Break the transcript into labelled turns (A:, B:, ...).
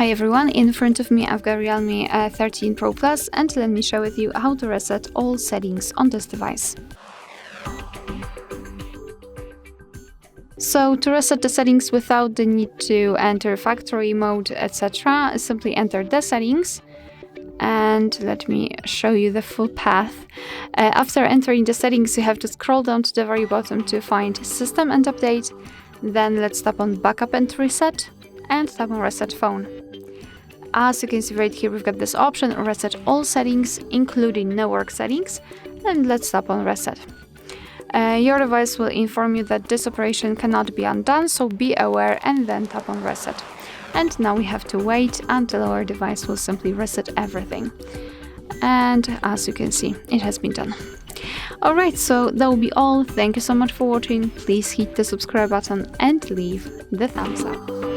A: Hi everyone, in front of me I've got Realme 13 Pro Plus, and let me share with you how to reset all settings on this device. So to reset the settings without the need to enter factory mode, etc., simply enter the settings. And let me show you the full path. After entering the settings, you have to scroll down to the very bottom to find System and Update. Then let's tap on Backup and Reset, and tap on Reset Phone. As you can see right here, we've got this option, Reset All Settings, including No Work Settings, and let's tap on Reset. Your device will inform you that this operation cannot be undone, so be aware and then tap on Reset. And now we have to wait until our device will simply reset everything. And as you can see, it has been done. Alright, so that will be all. Thank you so much for watching. Please hit the subscribe button and leave the thumbs up.